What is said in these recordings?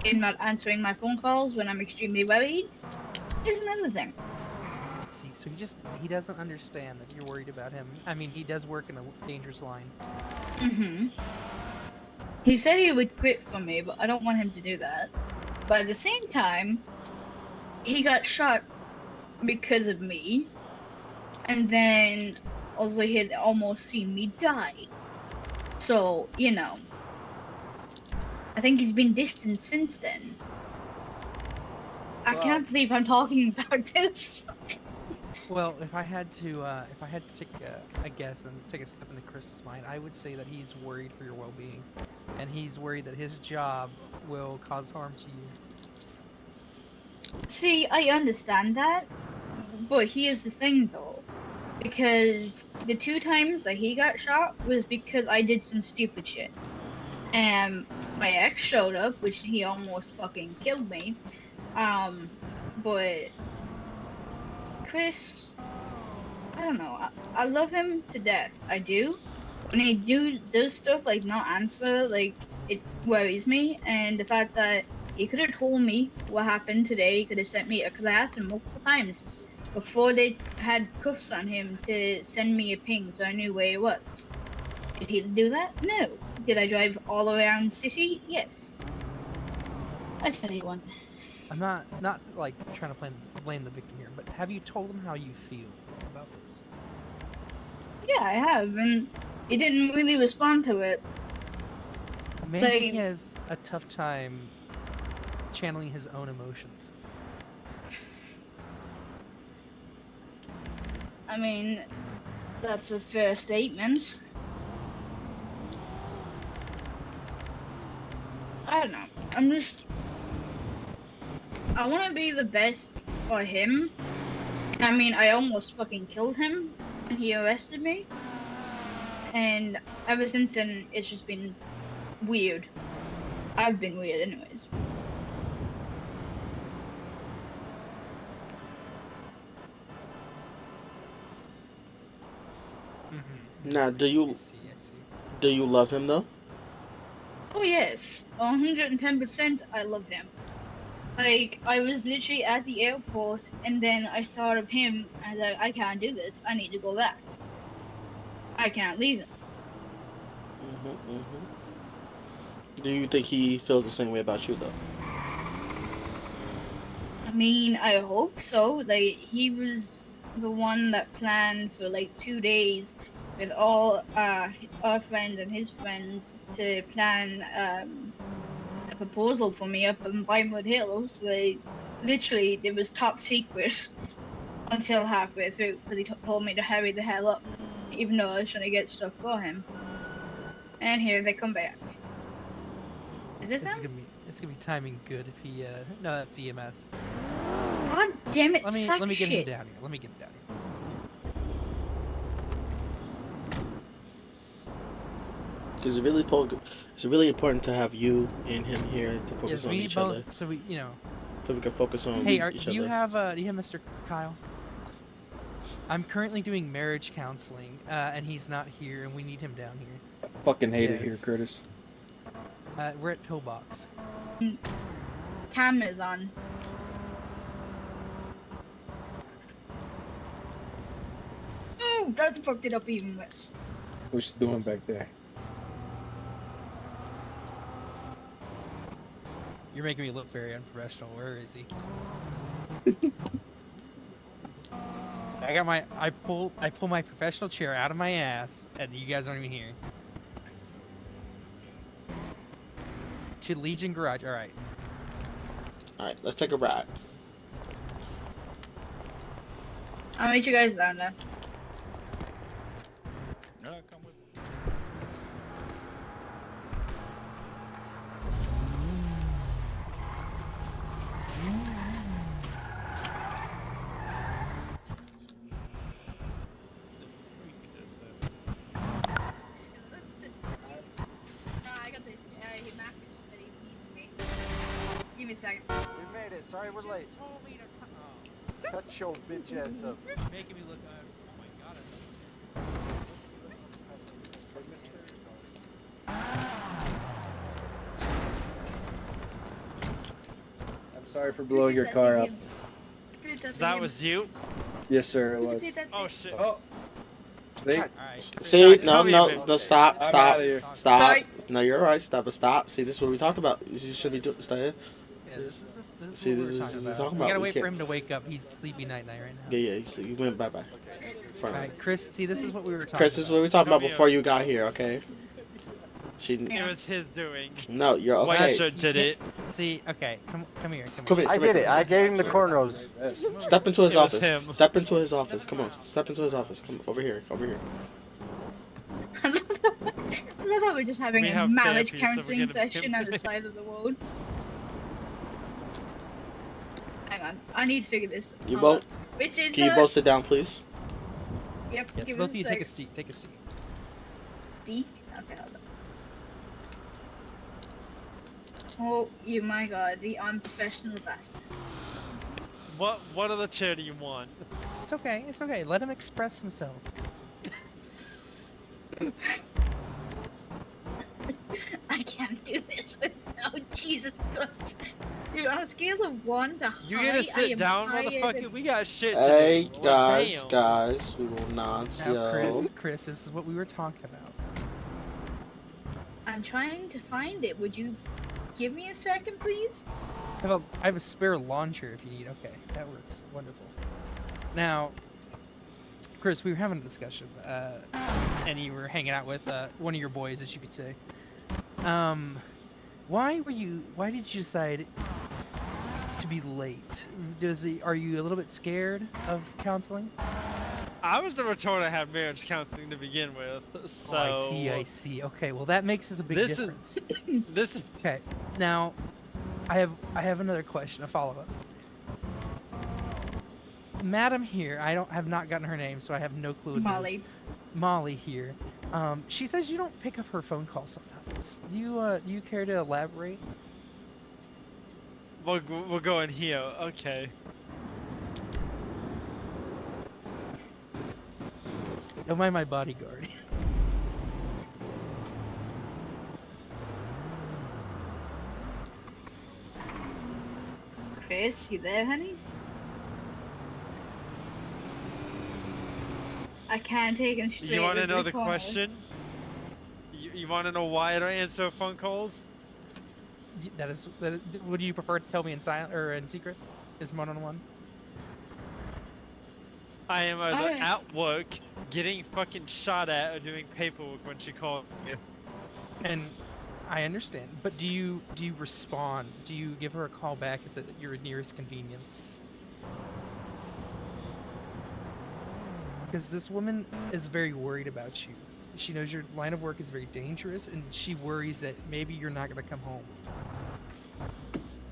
Him not answering my phone calls when I'm extremely worried is another thing. See, so he doesn't understand that you're worried about him. I mean, he does work in a dangerous line. Mm-hmm. He said he would quit for me, but I don't want him to do that. But at the same time, he got shot because of me, and then also he had almost seen me die. So, I think he's been distant since then. I Well, can't believe I'm talking about this. well, if I had to take a guess and take a step into Chris's mind, I would say that he's worried for your well-being, and he's worried that his job will cause harm to you. See, I understand that, but here's the thing though. Because the two times that he got shot was because I did some stupid shit. And my ex showed up, which he almost fucking killed me. Um, but Chris, I don't know. I love him to death. I do. When he does stuff like not answer, like it worries me. And the fact that he could have told me what happened today, he could have sent me a class and multiple times before they had cuffs on him to send me a ping so I knew where he was. Did he do that? No. Did I drive all around city? Yes. I tell you what. I'm not like trying to blame the victim here, but have you told him how you feel about this? Yeah, I have, and he didn't really respond to it. Maybe he Like, has a tough time channeling his own emotions. I mean, that's a fair statement. I don't know. I want to be the best for him. And I mean, I almost fucking killed him when he arrested me. And ever since then, it's just been weird. I've been weird, anyways. Now, I see. I see. do you love him though? Oh, yes. 110% I love him. Like, I was literally at the airport, and then I thought of him, and I was like, I can't do this. I need to go back. I can't leave him. Do you think he feels the same way about you though? I mean, I hope so. Like, he was the one that planned for like 2 days with all our friends and his friends to plan a proposal for me up in Vinewood Hills. Like, literally, it was top secret until halfway through because he told me to hurry the hell up, even though I was trying to get stuff for him. And here they come back. Is it them? This is gonna be timing good if he no, that's EMS. God damn it, sack Let of me get him shit. down here. Let me get him down here. Because it's really important to have you and him here to focus Yes, on we need each other, both so we so we can focus Hey, on each other. do you have Mr. Kyle? I'm currently doing marriage counseling, and he's not here, and we need him down here. Fucking hate it here, Yes. Curtis. We're at Pillbox. Cam is on. Oh, that fucked it up even worse. What's she doing back there? You're making me look very unprofessional. Where is he? I pull my professional chair out of my ass, and you guys aren't even here. To Legion Garage. All right. All right, let's take a ride. I'll meet you guys down there. Come with me. I got this. Mac said he needs me. Give me a second. We made it. Sorry we're late. Told me to. Shut your bitch ass up. You're making me look. Oh my god. Sorry for blowing your car up. That was you? Yes, sir, it was. Oh shit. Oh. See? Alright. See, Tell me no, about no, it. stop, I'm stop, outta here. stop. Sorry. No, you're alright. Stop. See, this is what we talked about. You should be doing. Stay. Yeah, this is See, what this we were is talking what we're about. talking We about. gotta We wait can't- for him to wake up. He's sleepy night right now. Yeah. You went bye. Alright, Chris. See, this is what we were talking Chris, about. this is what we talked about Tell me before you got here. Okay. She. It was his doing. No, you're White okay. shirt did it. See, okay, come here. Come here. I did it. I gave him the cornrows. Step into his It was office. him. Step into his office. Come on. Step into his office. Come over here. I love how we're just having We a have marriage therapy, so we're counseling gonna session be- on the side of the road. Hang on, I need to figure this. You Hold both. on. Which is Can you both sit down, please? Yep. Yes, give both us of you a take a sec. seat. Take a seat. D. Okay, hold on. Oh, you my god, the unprofessional bastard. What other chair do you want? It's okay. It's okay. Let him express himself. I can't do this without Jesus Christ. Dude, on a scale of 1 to You high, gonna I sit am down, higher motherfucker? than- We got shit to Hey, do. guys, Damn. we will not Now, yell. Chris, this is what we were talking about. I'm trying to find it. Would you give me a second, please? I have a spare launcher if you need. Okay, that works. Wonderful. Now, Chris, we were having a discussion, and you were hanging out with one of your boys, as you could say. Why did you decide to be late? Are you a little bit scared of counseling? I was never told I had marriage counseling to begin with, so. Oh, I see. Okay, well that makes us a big This is- difference. This Okay, now I have another question, a follow-up. Madam here, I have not gotten her name, so I have no clue. What it is. Molly. Molly here. She says you don't pick up her phone calls sometimes. Do you care to elaborate? we'll go in here. Okay. Don't mind my bodyguard. Chris, you there, honey? I can't take him straight. You want to with know the corners. question? You want to know why I don't answer phone calls? That is. Would you prefer to tell me in silent or in secret? Is one-on-one? I am either Alright. at work, getting fucking shot at, or doing paperwork when she calls me. And I understand, but do you respond? Do you give her a call back at your nearest convenience? Because this woman is very worried about you. She knows your line of work is very dangerous, and she worries that maybe you're not gonna come home.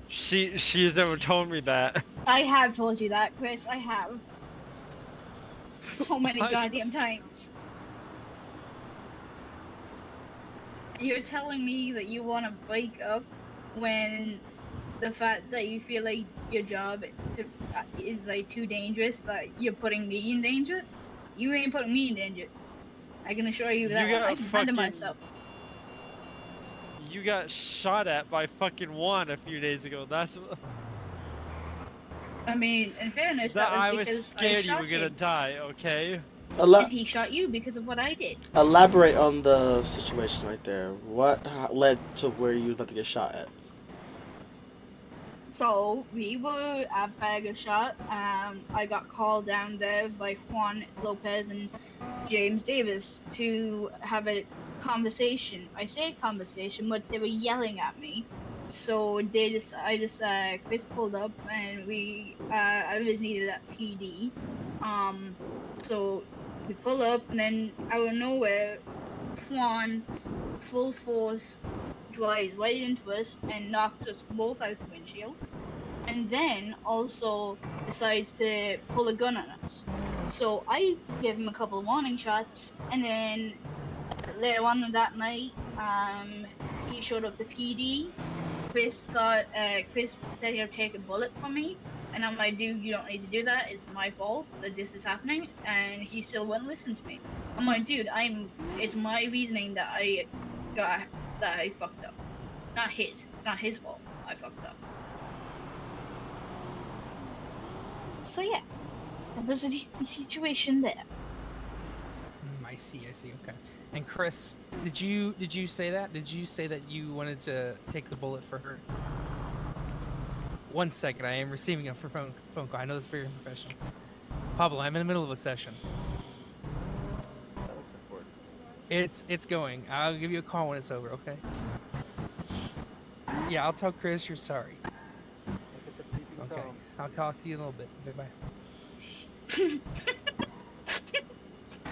She's never told me that. I have told you that, Chris. I have. So many What? goddamn times. You're telling me that you want to break up when the fact that you feel like your job is like too dangerous, that you're putting me in danger? You ain't putting me in danger. I can assure you that You one. I got can handle fucking- myself. You got shot at by fucking Juan a few days ago. That's I mean, in fairness, that that I was was because I scared you shot were gonna him. die. Okay. And he shot you because of what I did. Elaborate on the situation right there. What led to where you were about to get shot at? So we were at Bagger Shot. I got called down there by Juan Lopez and James Davis to have a conversation. I say conversation, but they were yelling at me. So Chris pulled up and I was needed at PD. So we pull up and then out of nowhere, Juan, full force, drives right into us and knocks us both out the windshield. And then also decides to pull a gun on us. So I gave him a couple of warning shots, and then later on that night, he showed up to PD. Chris said he'd take a bullet from me, and I'm like, dude, you don't need to do that. It's my fault that this is happening, and he still wouldn't listen to me. I'm like, dude, it's my reasoning that I fucked up. Not his. It's not his fault. I fucked up. So yeah, that was the situation there. I see. Okay. And Chris, did you say that? Did you say that you wanted to take the bullet for her? 1 second, I am receiving a phone call. I know this is very unprofessional. Pablo, I'm in the middle of a session. That looks important. It's going. I'll give you a call when it's over. Okay. Yeah, I'll tell Chris you're sorry. Look at the peeping Okay. Tom. I'll talk to you in a little bit. Bye bye.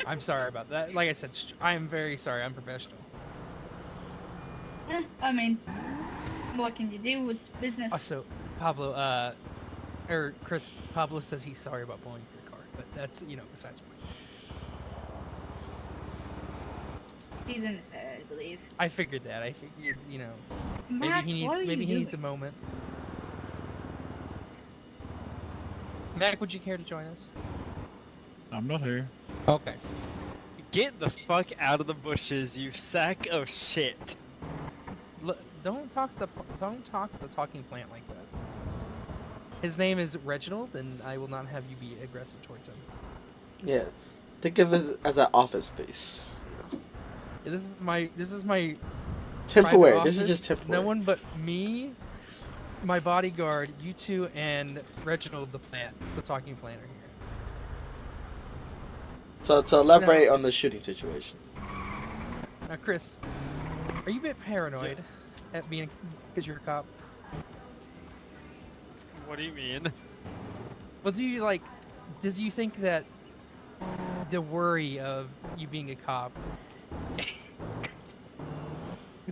I'm sorry about that. Like I said, I am very sorry. I'm professional. I mean, what can you do? It's business. Also, Pablo, or Chris, Pablo says he's sorry about blowing your car, but that's, besides the point. He's in there, I believe. I figured that. I figured, Mac, maybe what are you he needs a doing? moment. Mac, would you care to join us? I'm not here. Okay. Get the fuck out of the bushes, you sack of shit. Look, don't talk to the talking plant like that. His name is Reginald, and I will not have you be aggressive towards him. Yeah, think of it as an office space. Yeah, this is my Temporary. private This is office. just temporary. No one but me, my bodyguard, you two, and Reginald the plant, the talking plant are here. So to elaborate on the shooting situation. Now, Chris, are you a bit paranoid at being because you're a cop? What do you mean? Well, does you think that the worry of you being a cop?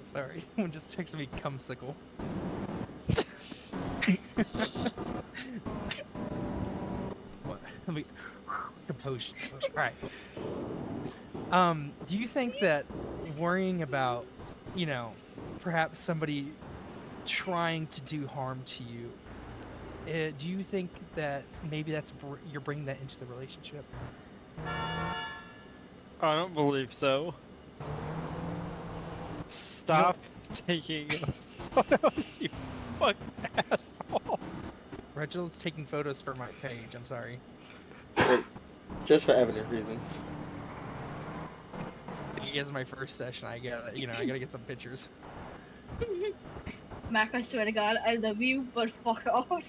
Sorry, someone just texted me cumsicle. What? Let me compose. All right. Do you think that worrying about, perhaps somebody trying to do harm to you, do you think that maybe you're bringing that into the relationship? I don't believe so. Stop taking photos, you fucking asshole. Reginald's taking photos for my page. I'm sorry. But just for evident reasons. You guys are my first session. I gotta get some pictures. Mac, I swear to God, I love you, but fuck off.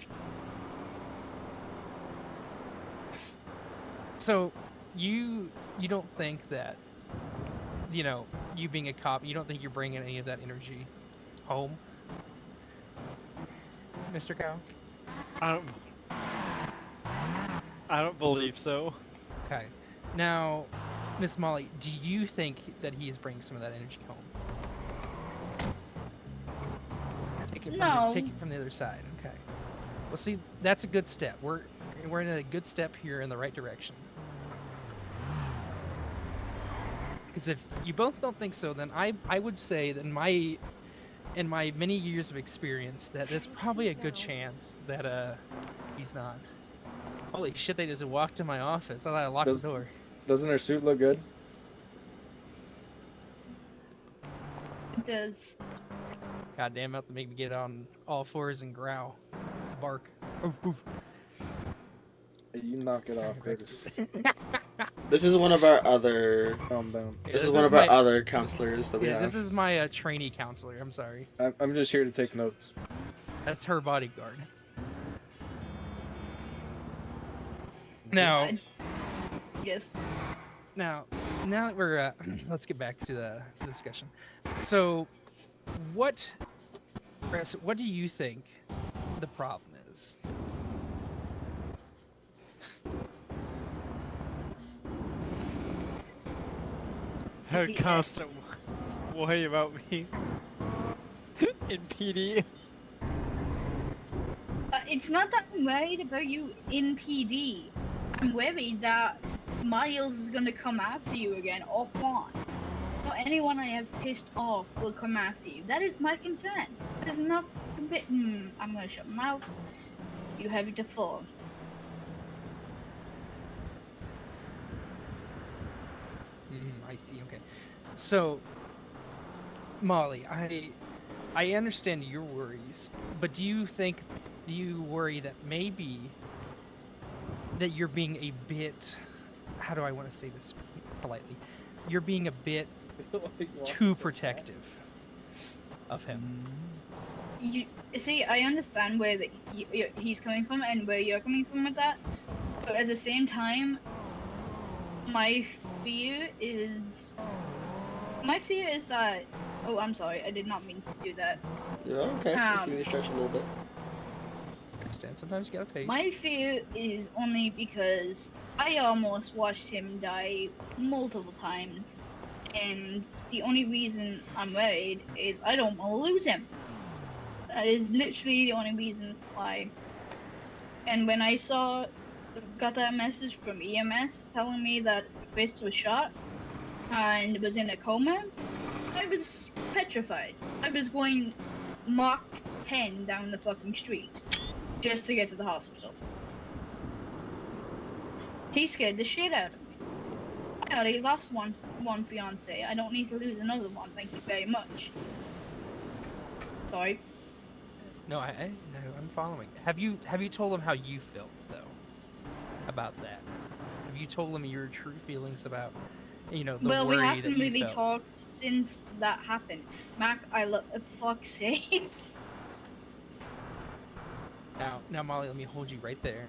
So, you don't think that, you being a cop, you don't think you're bringing any of that energy home, Mr. Cow? I don't believe so. Okay. Now, Miss Molly, do you think that he is bringing some of that energy home? Take it from the other side. Okay. Well, see, that's a good step. We're in a good step here in the right direction. Because if you both don't think so, then I would say that in my many years of experience that there's probably a good chance that he's not. Holy shit! They just walked in my office. I thought I locked the door. Doesn't her suit look good? It does. God damn, out to make me get on all fours and growl, bark. Oof, oof. Hey, you knock it off, Curtis. This is one of our other. Calm down. Yeah, This is one of our other counselors that we Yeah, have. this is my trainee counselor. I'm sorry. I'm just here to take notes. That's her bodyguard. Now, Yes. now that we're let's get back to the discussion. So, Chris, what do you think the problem is? Her constant worry about me in PD. It's not that I'm worried about you in PD. I'm worried that Miles is gonna come after you again, or Juan. Or anyone I have pissed off will come after you. That is my concern. There's nothing bit. I'm gonna shut my mouth. You have the floor. I see. Okay. So, Molly, I understand your worries, but do you worry that maybe that you're being a bit, how do I want to say this politely? You're being a bit too protective of him. You see, I understand where he's coming from and where you're coming from with that, but at the same time, my fear is that. Oh, I'm sorry. I did not mean to do that. Yeah, okay. If you need to stretch a little bit. I understand. Sometimes you gotta pace. My fear is only because I almost watched him die multiple times, and the only reason I'm worried is I don't want to lose him. That is literally the only reason why. And when I got that message from EMS telling me that Chris was shot and was in a coma, I was petrified. I was going Mach 10 down the fucking street just to get to the hospital. He scared the shit out of me. I already lost one fiance. I don't need to lose another one. Thank you very much. Sorry. No, I'm following. Have you told him how you felt though about that? Have you told him your true feelings about, the Well, worry we that haven't you really felt? talked since that happened. Mac, fuck's sake. Now, Molly, let me hold you right there.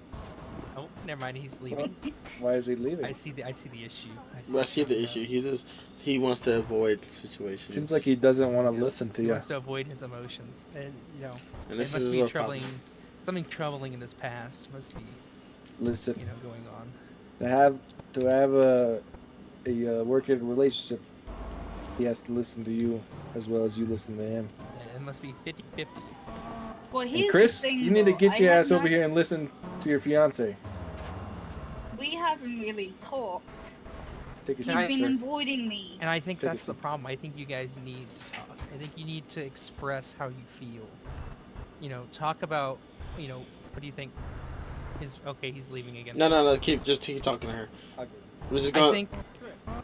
Oh, never mind. He's leaving. Why is he leaving? I see the issue. I see the issue. He wants to avoid situations. Seems like he doesn't want to Yes. lhave to He you. wants to avoid his emotions, and And it this must is be what troubling. Something troubling in his past must be, Listen, going on. to have a working relationship, he has to listen to you as well as you listen to him. Yeah, it must be 50-50. Well, And here's Chris, the thing, you need to though. get your I have ass over not- here and listen to your fiance. We haven't really talked. Take a He's seat, been sir. avoiding me. And I think Take a that's the seat. problem. I think you guys need to talk. I think you need to express how you feel. Talk about, what do you think? He's leaving again. No. Keep talking to her. We're just I going. think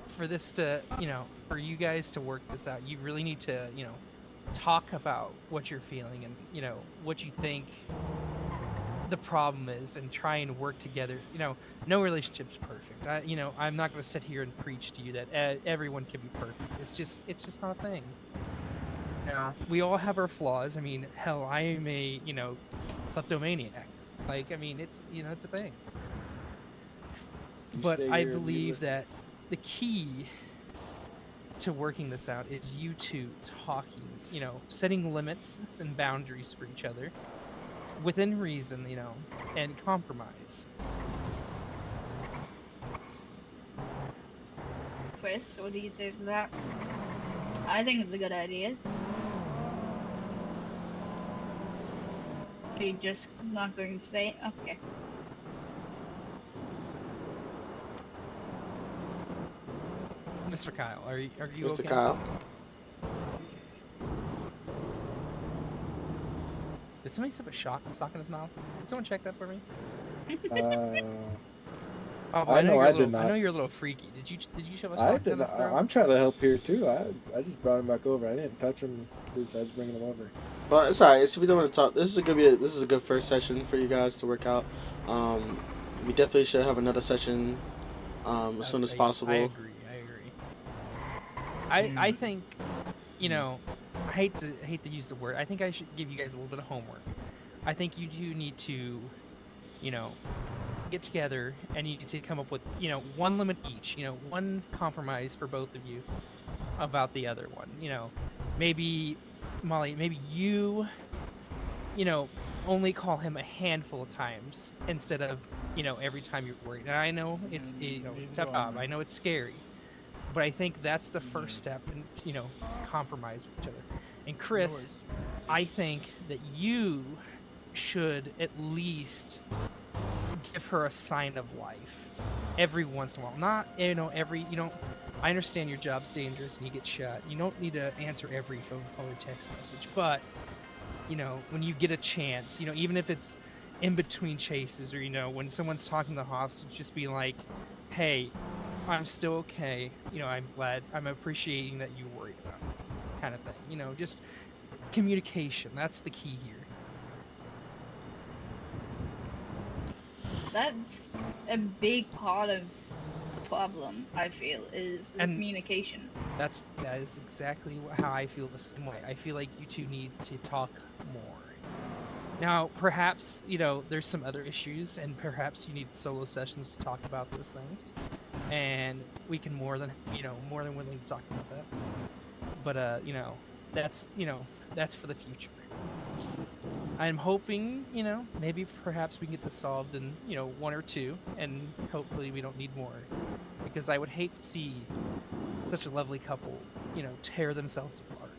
for this to, for you guys to work this out, you really need to, talk about what you're feeling and, what you think the problem is and try and work together. No relationship's perfect. I'm not going to sit here and preach to you that everyone can be perfect. It's just not a thing. We all have our flaws. I mean, hell, I am a, kleptomaniac. Like, I mean, it's a thing. You But stay I here and you believe listen. that the key to working this out is you two talking, setting limits and boundaries for each other within reason, and compromise. Chris, what do you say to that? I think it's a good idea. Are you just not going to say it? Okay. Mr. Kyle, are you Mr. okay? Kyle. Did somebody slip a sock in his mouth? Did someone check that for me? Oh, I know I you're a did little, I not. know you're a little freaky. Did you shove a I sock did down his not, throat? I'm trying to help here too. I just brought him back over. I didn't touch him. I was bringing him over. Well, it's alright. If we don't want to talk, this is a good first session for you guys to work out. We definitely should have another session as soon as possible. I agree. I think, I hate to use the word. I think I should give you guys a little bit of homework. I think you do need to, get together and you need to come up with, one limit each, one compromise for both of you about the other one. Maybe Molly, maybe you, only call him a handful of times instead of, every time you're worried. And I know it's it's a tough job. I know it's scary. But I think that's the first step in, compromise with each other. And Chris, I think that you should at least give her a sign of life every once in a while. Not, I understand your job's dangerous and you get shot. You don't need to answer every phone call or text message. But, when you get a chance, even if it's in between chases or, when someone's talking to the hostage, just be like, hey, I'm still okay. I'm appreciating that you worried about me, kind of thing. Just communication. That's the key here. that's a big part of the problem. I feel is the And- communication. that is exactly how I feel the same way. I feel like you two need to talk more. Now, perhaps, there's some other issues, and perhaps you need solo sessions to talk about those things. And we can more than willing to talk about that. But, that's for the future. I'm hoping, maybe perhaps we can get this solved in, 1 or 2, and hopefully we don't need more. Because I would hate to see such a lovely couple, tear themselves apart.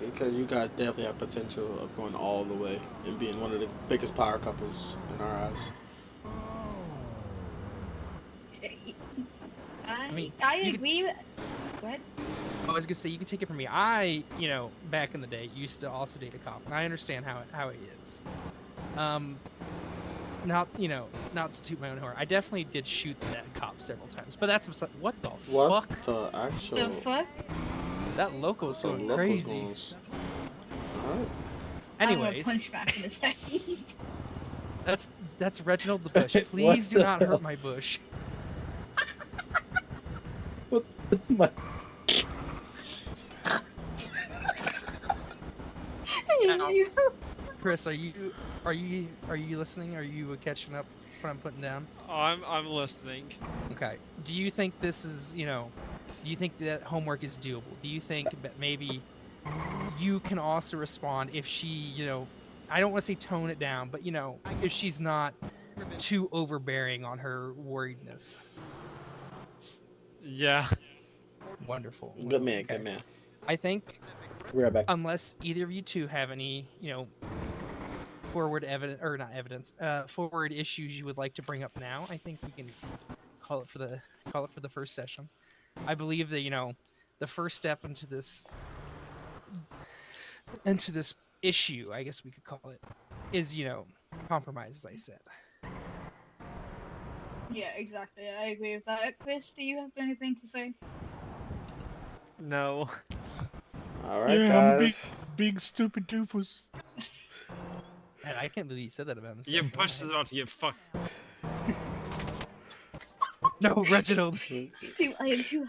Because you guys definitely have potential of going all the way and being one of the biggest power couples in our eyes. mean, I you could- agree. Go ahead. I was gonna say, you can take it from me. I, back in the day, used to also date a cop, and I understand how it is. Not to toot my own horn. I definitely did shoot that cop several times, but that's what the What fuck? the actual? The fuck? That loco's Some going locals crazy. going Alright. I'm gonna Anyways, punch back in a second. that's Reginald the Bush. Please What do the not hell? hurt my bush. What the my Now- You- Chris, are you listening? Are you catching up what I'm putting down? I'm listening. Okay. Do you think this is, do you think that homework is doable? Do you think that maybe you can also respond if she, I don't want to say tone it down, but if she's not too overbearing on her worriedness? Yeah. Wonderful. Good man, Okay. good man. I think We're right back. unless either of you two have any, forward evidence or not evidence, forward issues you would like to bring up now, I think we can call it for the first session. I believe that the first step into this issue, I guess we could call it, is compromise, as I said. Yeah, exactly. I agree with that. Chris, do you have anything to say? No. Alright, Yeah, I'm guys. Big stupid doofus. And I can't believe you said that about him. Your bush is about to get fucked. No, Reginald. Dude, I am too